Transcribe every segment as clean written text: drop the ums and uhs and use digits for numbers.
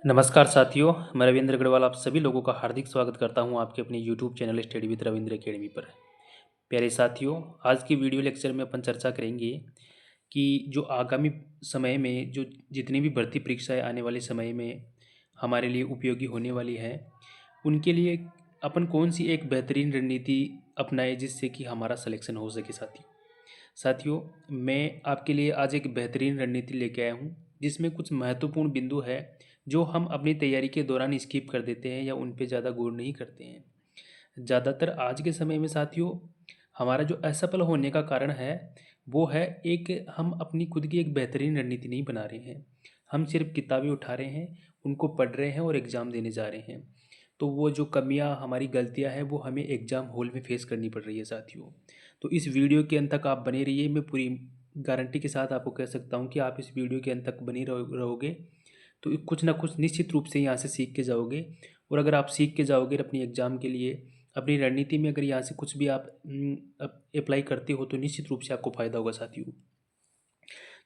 नमस्कार साथियों, मैं रविंद्र अग्रवाल आप सभी लोगों का हार्दिक स्वागत करता हूं आपके अपने YouTube channel study with Ravindra academy पर। प्यारे साथियों, आज की वीडियो लेक्चर में अपन चर्चा करेंगे कि जो आगामी समय में जो जितनी भी भर्ती परीक्षाएं आने वाले समय में हमारे लिए उपयोगी होने वाली है, उनके लिए अपन कौन सी एक बेहतरीन रणनीति अपनाएं जिससे कि हमारा सिलेक्शन हो सके। साथियों, मैं आपके लिए आज एक बेहतरीन रणनीति लेके आया हूँ जिसमें कुछ महत्वपूर्ण बिंदु है जो हम अपनी तैयारी के दौरान स्किप कर देते हैं या उन पे ज़्यादा गौर नहीं करते हैं। ज़्यादातर आज के समय में साथियों, हमारा जो असफल होने का कारण है वो है एक हम अपनी खुद की एक बेहतरीन रणनीति नहीं बना रहे हैं। हम सिर्फ किताबें उठा रहे हैं, उनको पढ़ रहे हैं और एग्ज़ाम देने जा रहे हैं। तो वो जो कमियां हमारी गलतियां हैं वो हमें एग्ज़ाम हॉल में फेस करनी पड़ रही है साथियों। तो इस वीडियो के अंत तक आप बने रहिए। मैं पूरी गारंटी के साथ आपको कह सकता हूँ कि आप इस वीडियो के अंत तक बने रहोगे तो कुछ ना कुछ निश्चित रूप से यहाँ से सीख के जाओगे। और अगर आप सीख के जाओगे अपनी एग्ज़ाम के लिए अपनी रणनीति में अगर यहाँ से कुछ भी आप अप्लाई करते हो तो निश्चित रूप से आपको फ़ायदा होगा साथियों।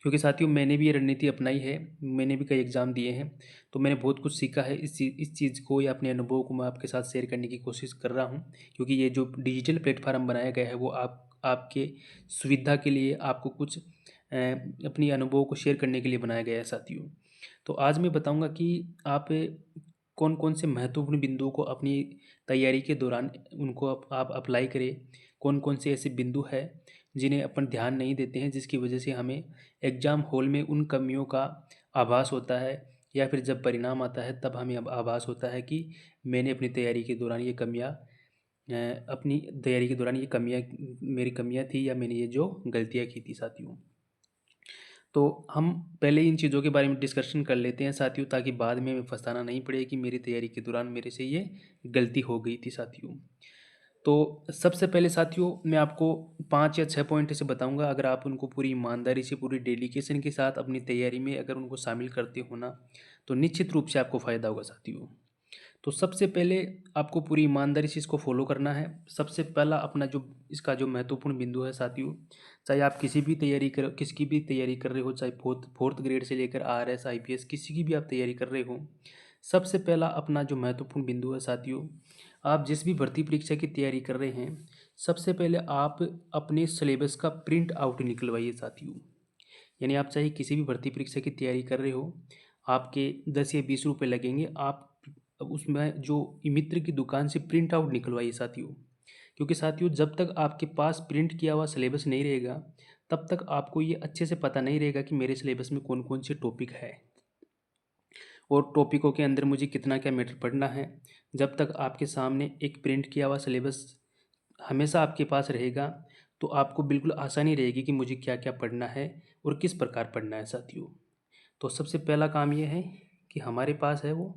क्योंकि साथियों, मैंने भी ये रणनीति अपनाई है, मैंने भी कई एग्ज़ाम दिए हैं, तो मैंने बहुत कुछ सीखा है। इस चीज़ को या अपने अनुभव को मैं आपके साथ शेयर करने की कोशिश कर रहा हूँ। क्योंकि ये जो डिजिटल प्लेटफार्म बनाया गया है वो आपके सुविधा के लिए, आपको कुछ अपनी अनुभव को शेयर करने के लिए बनाया गया है साथियों। तो आज मैं बताऊंगा कि आप कौन कौन से महत्वपूर्ण बिंदुओं को अपनी तैयारी के दौरान उनको आप अप्लाई करें। कौन कौन से ऐसे बिंदु हैं जिन्हें अपन ध्यान नहीं देते हैं, जिसकी वजह से हमें एग्ज़ाम हॉल में उन कमियों का आभास होता है, या फिर जब परिणाम आता है तब हमें अब आभास होता है कि मैंने अपनी तैयारी के दौरान ये कमियां अपनी तैयारी के दौरान ये कमियां मेरी कमियां थी या मैंने ये जो गलतियां की थी साथियों। तो हम पहले इन चीज़ों के बारे में डिस्कशन कर लेते हैं साथियों, ताकि बाद में हमें पछताना नहीं पड़े कि मेरी तैयारी के दौरान मेरे से ये गलती हो गई थी साथियों। तो सबसे पहले साथियों, मैं आपको 5 या 6 पॉइंट ऐसे बताऊंगा। अगर आप उनको पूरी ईमानदारी से, पूरी डेडिकेशन के साथ अपनी तैयारी में अगर उनको शामिल करते हो ना, तो निश्चित रूप से आपको फ़ायदा होगा साथियों। तो सबसे पहले आपको पूरी ईमानदारी से इसको फॉलो करना है। सबसे पहला अपना जो इसका जो महत्वपूर्ण बिंदु है साथियों, चाहे आप किसी भी तैयारी कर रहे हो, चाहे फोर्थ ग्रेड से लेकर आरएस आईपीएस किसी की भी आप तैयारी कर रहे हो, सबसे पहला अपना जो महत्वपूर्ण बिंदु है साथियों, आप जिस भी भर्ती परीक्षा की तैयारी कर रहे हैं, सबसे पहले आप अपने सिलेबस का प्रिंट आउट निकलवाइए साथियों। यानी आप चाहे किसी भी भर्ती परीक्षा की तैयारी कर रहे हो, आपके 10 या 20 रुपये लगेंगे। आप अब उसमें जो मित्र की दुकान से प्रिंट आउट निकलवाइए साथियों। क्योंकि साथियों, जब तक आपके पास प्रिंट किया हुआ सिलेबस नहीं रहेगा, तब तक आपको ये अच्छे से पता नहीं रहेगा कि मेरे सिलेबस में कौन कौन से टॉपिक है और टॉपिकों के अंदर मुझे कितना क्या मैटर पढ़ना है। जब तक आपके सामने एक प्रिंट किया हुआ सिलेबस हमेशा आपके पास रहेगा, तो आपको बिल्कुल आसानी रहेगी कि मुझे क्या क्या पढ़ना है और किस प्रकार पढ़ना है साथियों। तो सबसे पहला काम ये है कि हमारे पास है वो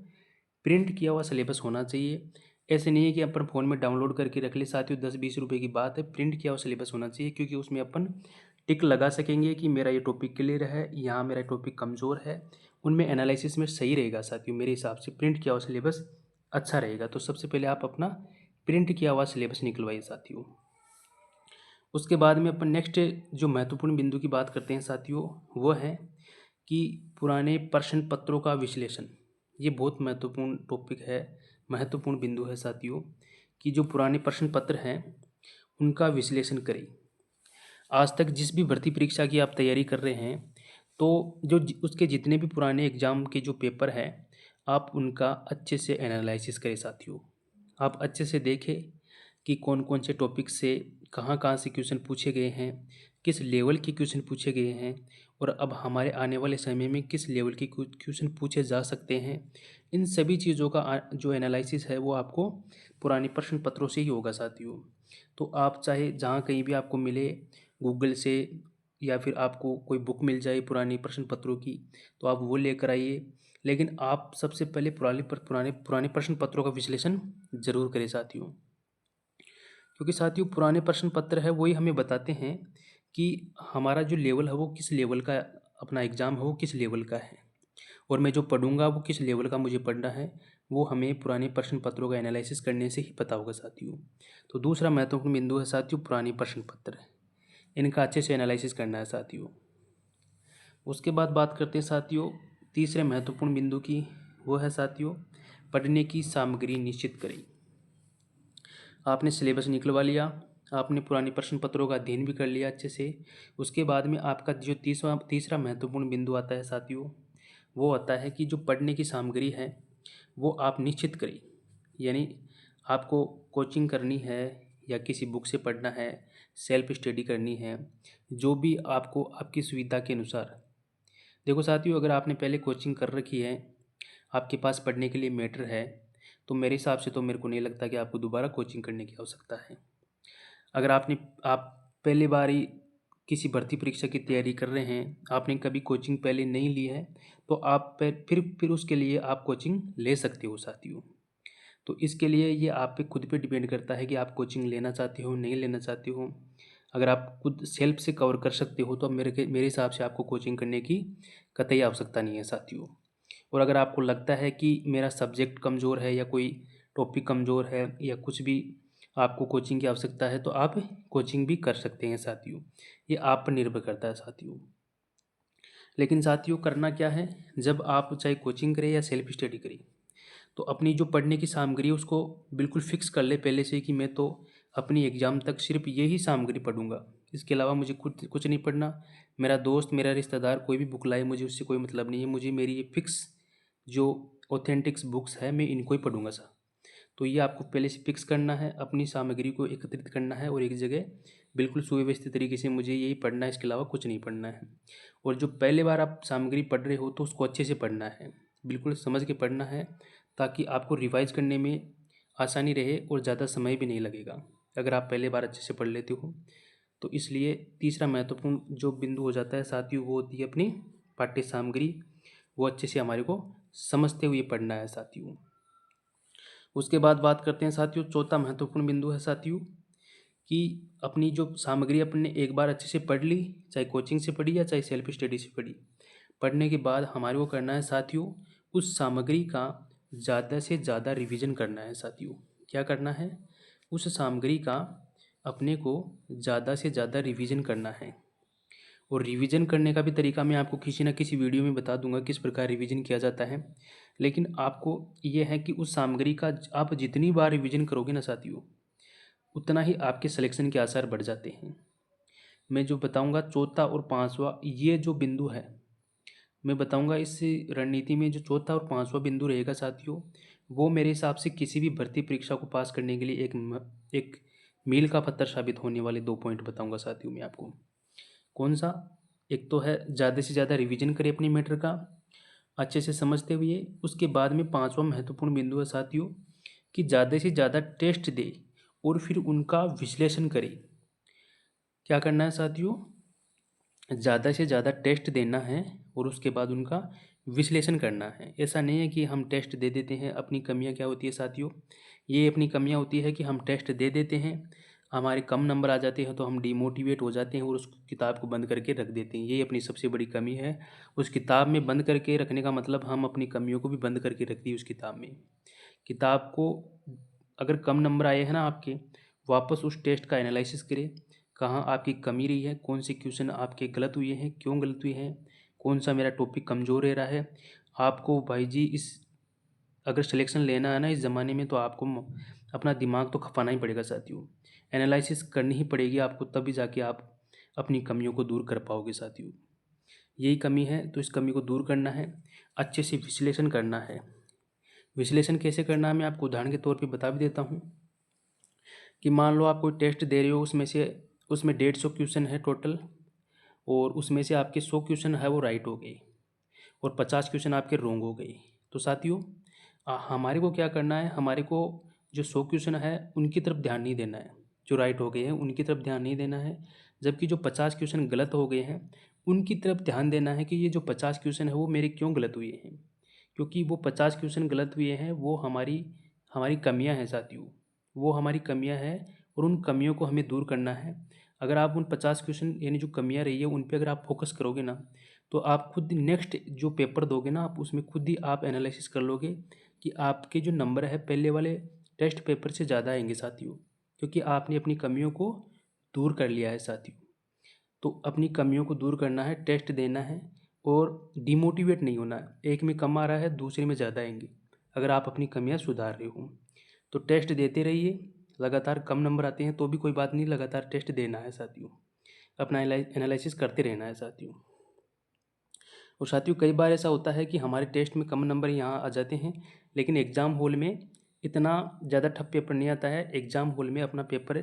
प्रिंट किया हुआ सिलेबस होना चाहिए। ऐसे नहीं है कि अपन फ़ोन में डाउनलोड करके रख ले साथियों, 10-20 रुपये की बात है। प्रिंट किया हुआ सिलेबस होना चाहिए, क्योंकि उसमें अपन टिक लगा सकेंगे कि मेरा ये टॉपिक क्लियर है, यहाँ मेरा टॉपिक कमज़ोर है। उनमें एनालिसिस में सही रहेगा साथियों। मेरे हिसाब से प्रिंट किया हुआ सिलेबस अच्छा रहेगा। तो सबसे पहले आप अपना प्रिंट किया हुआ सिलेबस निकलवाइए साथियों। उसके बाद में अपन नेक्स्ट जो महत्वपूर्ण बिंदु की बात करते हैं साथियों, वो है कि पुराने प्रश्न पत्रों का विश्लेषण। ये बहुत महत्वपूर्ण टॉपिक है, महत्वपूर्ण बिंदु है साथियों, कि जो पुराने प्रश्न पत्र हैं उनका विश्लेषण करें। आज तक जिस भी भर्ती परीक्षा की आप तैयारी कर रहे हैं, तो उसके जितने भी पुराने एग्ज़ाम के जो पेपर हैं, आप उनका अच्छे से एनालिसिस करें साथियों। आप अच्छे से देखें कि कौन कौन से टॉपिक से कहाँ कहाँ से क्वेश्चन पूछे गए हैं, किस लेवल के क्वेश्चन पूछे गए हैं, और अब हमारे आने वाले समय में किस लेवल के क्वेश्चन पूछे जा सकते हैं। इन सभी चीज़ों का जो एनालिसिस है वो आपको पुराने प्रश्न पत्रों से ही होगा साथियों। तो आप चाहे जहाँ कहीं भी आपको मिले, गूगल से या फिर आपको कोई बुक मिल जाए पुरानी प्रश्न पत्रों की, तो आप वो लेकर आइए। लेकिन आप सबसे पहले पुराने प्रश्न पत्रों का विश्लेषण जरूर करें साथियों। क्योंकि साथियों, पुराने प्रश्न पत्र है वही हमें बताते हैं कि हमारा जो लेवल है वो किस लेवल का, अपना एग्ज़ाम है वो किस लेवल का है, और मैं जो पढ़ूंगा वो किस लेवल का मुझे पढ़ना है, वो हमें पुराने प्रश्न पत्रों का एनालिसिस करने से ही पता होगा साथियों। तो दूसरा महत्वपूर्ण बिंदु है साथियों पुराने प्रश्न पत्र, इनका अच्छे से एनालिसिस करना है साथियों। उसके बाद बात करते हैं साथियों तीसरे महत्वपूर्ण बिंदु की, वो है साथियों, पढ़ने की सामग्री निश्चित करें। आपने सिलेबस निकलवा लिया, आपने पुराने प्रश्न पत्रों का अध्ययन भी कर लिया अच्छे से। उसके बाद में आपका जो तीसरा महत्वपूर्ण बिंदु आता है साथियों, वो आता है कि जो पढ़ने की सामग्री है वो आप निश्चित करें। यानी आपको कोचिंग करनी है या किसी बुक से पढ़ना है, सेल्फ स्टडी करनी है, जो भी आपको आपकी सुविधा के अनुसार। देखो साथियों, अगर आपने पहले कोचिंग कर रखी है, आपके पास पढ़ने के लिए मैटर है, तो मेरे हिसाब से तो मेरे को नहीं लगता कि आपको दोबारा कोचिंग करने की आवश्यकता है। अगर आप पहली बार ही किसी भर्ती परीक्षा की तैयारी कर रहे हैं, आपने कभी कोचिंग पहले नहीं ली है, तो आप फिर उसके लिए आप कोचिंग ले सकते हो साथियों। तो इसके लिए ये आप पे खुद पे डिपेंड करता है कि आप कोचिंग लेना चाहते हो नहीं लेना चाहते हो। अगर आप खुद सेल्फ से कवर कर सकते हो तो मेरे हिसाब से आपको कोचिंग करने की कतई आवश्यकता नहीं है साथियों। और अगर आपको लगता है कि मेरा सब्जेक्ट कमज़ोर है या कोई टॉपिक कमज़ोर है या कुछ भी आपको कोचिंग की आवश्यकता है, तो आप कोचिंग भी कर सकते हैं साथियों। ये आप पर निर्भर करता है साथियों। लेकिन साथियों, करना क्या है, जब आप चाहे कोचिंग करें या सेल्फ स्टडी करें, तो अपनी जो पढ़ने की सामग्री है उसको बिल्कुल फिक्स कर ले पहले से कि मैं तो अपनी एग्ज़ाम तक सिर्फ यही सामग्री पढ़ूंगा, इसके अलावा मुझे कुछ नहीं पढ़ना। मेरा दोस्त, मेरा रिश्तेदार कोई भी बुक लाए, मुझे उससे कोई मतलब नहीं है। मुझे मेरी ये फिक्स जो ऑथेंटिक्स बुक्स है, मैं इनको ही पढ़ूंगा सर। तो ये आपको पहले से फिक्स करना है, अपनी सामग्री को एकत्रित करना है और एक जगह बिल्कुल सुव्यवस्थित तरीके से मुझे यही पढ़ना है, इसके अलावा कुछ नहीं पढ़ना है। और जो पहले बार आप सामग्री पढ़ रहे हो तो उसको अच्छे से पढ़ना है, बिल्कुल समझ के पढ़ना है, ताकि आपको रिवाइज करने में आसानी रहे और ज़्यादा समय भी नहीं लगेगा अगर आप पहले बार अच्छे से पढ़ लेते हो। तो इसलिए तीसरा महत्वपूर्ण जो बिंदु हो जाता है साथियों, वो होती है अपनी पाठ्य सामग्री। वो अच्छे से हमारे को समझते हुए पढ़ना है साथियों। उसके बाद बात करते हैं साथियों, चौथा महत्वपूर्ण बिंदु है साथियों कि अपनी जो सामग्री अपने एक बार अच्छे से पढ़ ली, चाहे कोचिंग से पढ़ी या चाहे सेल्फ स्टडी से पढ़ी, पढ़ने के बाद हमारे को करना है साथियों, उस सामग्री का ज़्यादा से ज़्यादा रिवीजन करना है साथियों। क्या करना है, उस सामग्री का अपने को ज़्यादा से ज़्यादा रिवीजन करना है। और रिवीजन करने का भी तरीका मैं आपको किसी न किसी वीडियो में बता दूंगा किस प्रकार रिवीजन किया जाता है। लेकिन आपको ये है कि उस सामग्री का आप जितनी बार रिवीजन करोगे ना साथियों, उतना ही आपके सिलेक्शन के आसार बढ़ जाते हैं। मैं जो बताऊंगा चौथा और पांचवा, ये जो बिंदु है मैं बताऊंगा, इस रणनीति में जो चौथा और पांचवा बिंदु रहेगा साथियों, वो मेरे हिसाब से किसी भी भर्ती परीक्षा को पास करने के लिए एक मील का पत्थर साबित होने वाले 2 पॉइंट बताऊंगा साथियों मैं आपको। कौन सा? एक तो है ज़्यादा से ज़्यादा रिवीजन करें अपनी मैटर का अच्छे से समझते हुए। उसके बाद में पांचवा महत्वपूर्ण बिंदु है साथियों कि ज़्यादा से ज़्यादा टेस्ट दे और फिर उनका विश्लेषण करें। क्या करना है साथियों, ज़्यादा से ज़्यादा टेस्ट देना है और उसके बाद उनका विश्लेषण करना है। ऐसा नहीं है कि हम टेस्ट दे देते हैं। अपनी कमियां क्या होती है साथियों, ये अपनी कमियां होती है कि हम टेस्ट दे देते हैं, हमारे कम नंबर आ जाते हैं तो हम डिमोटिवेट हो जाते हैं और उस किताब को बंद करके रख देते हैं। ये अपनी सबसे बड़ी कमी है। उस किताब में बंद करके रखने का मतलब हम अपनी कमियों को भी बंद करके रख दी उस किताब में। किताब को अगर कम नंबर आए हैं ना आपके, वापस उस टेस्ट का एनालिसिस करें, कहाँ आपकी कमी रही है, कौन से क्वेश्चन आपके गलत हुए हैं, क्यों गलत हुए हैं, कौन सा मेरा टॉपिक कमज़ोर रह रहा है। आपको भाई जी इस अगर सिलेक्शन लेना है ना इस ज़माने में, तो आपको अपना दिमाग तो खपाना ही पड़ेगा साथियों। एनालिसिस करनी ही पड़ेगी आपको, तभी जाके आप अपनी कमियों को दूर कर पाओगे साथियों। यही कमी है तो इस कमी को दूर करना है, अच्छे से विश्लेषण करना है। विश्लेषण कैसे करना है मैं आपको उदाहरण के तौर पे बता भी देता हूँ कि मान लो आप कोई टेस्ट दे रहे हो, उसमें 150 क्वेश्चन है टोटल, और उसमें से आपके 100 क्वेश्चन है वो राइट हो गए और 50 क्वेश्चन आपके रॉन्ग हो गए। तो साथियों, हमारे को क्या करना है, हमारे को जो 100 क्वेश्चन है उनकी तरफ ध्यान नहीं देना है, जो राइट हो गए हैं उनकी तरफ ध्यान नहीं देना है। जबकि जो 50 क्वेश्चन गलत हो गए हैं उनकी तरफ ध्यान देना है कि ये जो 50 क्वेश्चन है वो मेरे क्यों गलत हुए हैं। क्योंकि वो 50 क्वेश्चन गलत हुए हैं वो हमारी हमारी कमियां हैं साथियों, वो हमारी कमियां हैं और उन कमियों को हमें दूर करना है। अगर आप उन 50 क्वेश्चन यानी जो कमियां रही है उन पे अगर आप फोकस करोगे ना, तो आप खुद नेक्स्ट जो पेपर दोगे ना, आप उसमें खुद ही आप एनालिसिस कर लोगे कि आपके जो नंबर है पहले वाले टेस्ट पेपर से ज़्यादा आएंगे साथियों, क्योंकि आपने अपनी कमियों को दूर कर लिया है साथियों। तो अपनी कमियों को दूर करना है, टेस्ट देना है, और डिमोटिवेट नहीं होना है। एक में कम आ रहा है, दूसरे में ज़्यादा आएंगे। अगर आप अपनी कमियां सुधार रहे हो तो टेस्ट देते रहिए। लगातार कम नंबर आते हैं तो भी कोई बात नहीं, लगातार टेस्ट देना है साथियों, अपना एनालिसिस करते रहना है साथियों। और साथियों कई बार ऐसा होता है कि हमारे टेस्ट में कम नंबर यहाँ आ जाते हैं, लेकिन एग्ज़ाम हॉल में इतना ज़्यादा टफ पेपर नहीं आता है। एग्ज़ाम हॉल में अपना पेपर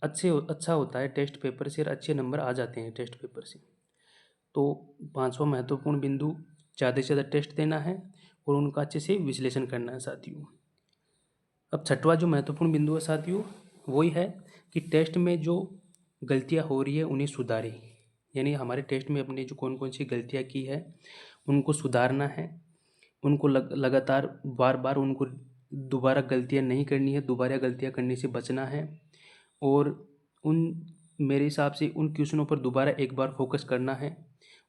अच्छा होता है, टेस्ट पेपर से अच्छे नंबर आ जाते हैं टेस्ट पेपर से। तो पांचवा महत्वपूर्ण बिंदु, ज़्यादा से ज़्यादा टेस्ट देना है और उनका अच्छे से विश्लेषण करना है साथियों। अब छठवां जो महत्वपूर्ण बिंदु है साथियों, वही है कि टेस्ट में जो गलतियां हो रही है उन्हें सुधारें। यानी हमारे टेस्ट में अपने जो कौन कौन सी गलतियां की है उनको सुधारना है। उनको लगातार बार बार उनको दोबारा गलतियां नहीं करनी है, दोबारा गलतियां करने से बचना है। और उन मेरे हिसाब से उन क्वेश्चनों पर दोबारा एक बार फोकस करना है।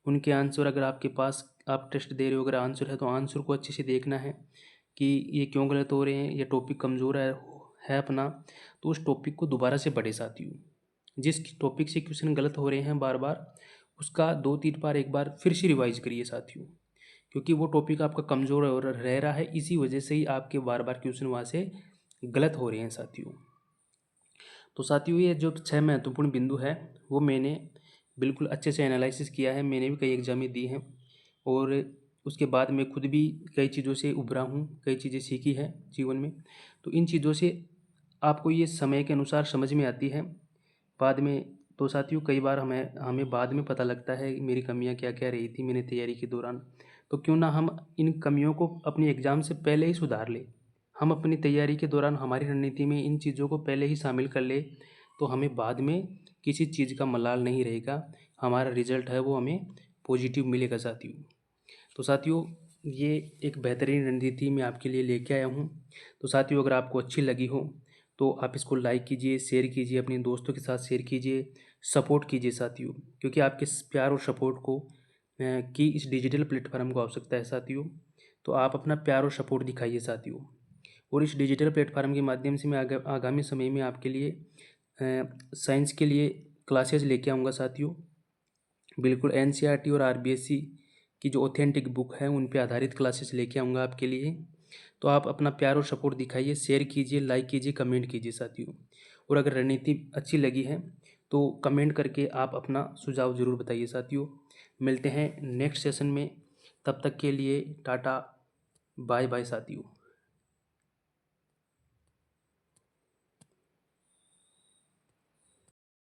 उनके आंसर अगर आपके पास, आप टेस्ट दे रहे हो, अगर आंसर है तो आंसर को अच्छे से देखना है कि ये क्यों गलत हो रहे हैं, ये टॉपिक कमज़ोर है अपना, तो उस टॉपिक को दोबारा से पढ़े साथियों। जिस टॉपिक से क्वेश्चन गलत हो रहे हैं बार बार, उसका 2-3 बार एक बार फिर से रिवाइज करिए साथियों, क्योंकि वो टॉपिक आपका कमज़ोर रह रहा है, इसी वजह से ही आपके बार बार क्वेश्चन वहाँ से गलत हो रहे हैं साथियों। तो साथियों ये जो 6 महत्वपूर्ण बिंदु है वो मैंने बिल्कुल अच्छे से एनालिसिस किया है। मैंने भी कई एग्जामें दी हैं और उसके बाद मैं खुद भी कई चीज़ों से उभरा हूँ, कई चीज़ें सीखी है जीवन में। तो इन चीज़ों से आपको ये समय के अनुसार समझ में आती है बाद में। तो साथियों कई बार हमें हमें बाद में पता लगता है कि मेरी कमियां क्या क्या रही थी मैंने तैयारी के दौरान। तो क्यों ना हम इन कमियों को अपनी एग्ज़ाम से पहले ही सुधार लें। हम अपनी तैयारी के दौरान हमारी रणनीति में इन चीज़ों को पहले ही शामिल कर ले, तो हमें बाद में किसी चीज़ का मलाल नहीं रहेगा। हमारा रिजल्ट है वो हमें पॉजिटिव मिलेगा साथियों। तो साथियों ये एक बेहतरीन रणनीति मैं आपके लिए लेके आया हूँ। तो साथियों अगर आपको अच्छी लगी हो तो आप इसको लाइक कीजिए, शेयर कीजिए, अपने दोस्तों के साथ शेयर कीजिए, सपोर्ट कीजिए साथियों, क्योंकि आपके प्यार और सपोर्ट को की इस डिजिटल प्लेटफॉर्म को आवश्यकता है साथियों। तो आप अपना प्यार और सपोर्ट दिखाइए साथियों। और इस डिजिटल प्लेटफॉर्म के माध्यम से मैं आगामी समय में आपके लिए साइंस के लिए क्लासेस लेके आऊँगा साथियों। बिल्कुल एनसीईआरटी और आरबीएससी की जो ऑथेंटिक बुक है उन पे आधारित क्लासेस लेके आऊँगा आपके लिए। तो आप अपना प्यार और सपोर्ट दिखाइए, शेयर कीजिए, लाइक कीजिए, कमेंट कीजिए साथियों। और अगर रणनीति अच्छी लगी है तो कमेंट करके आप अपना सुझाव ज़रूर बताइए साथियों। मिलते हैं नेक्स्ट सेशन में, तब तक के लिए टाटा बाय बाय साथियों।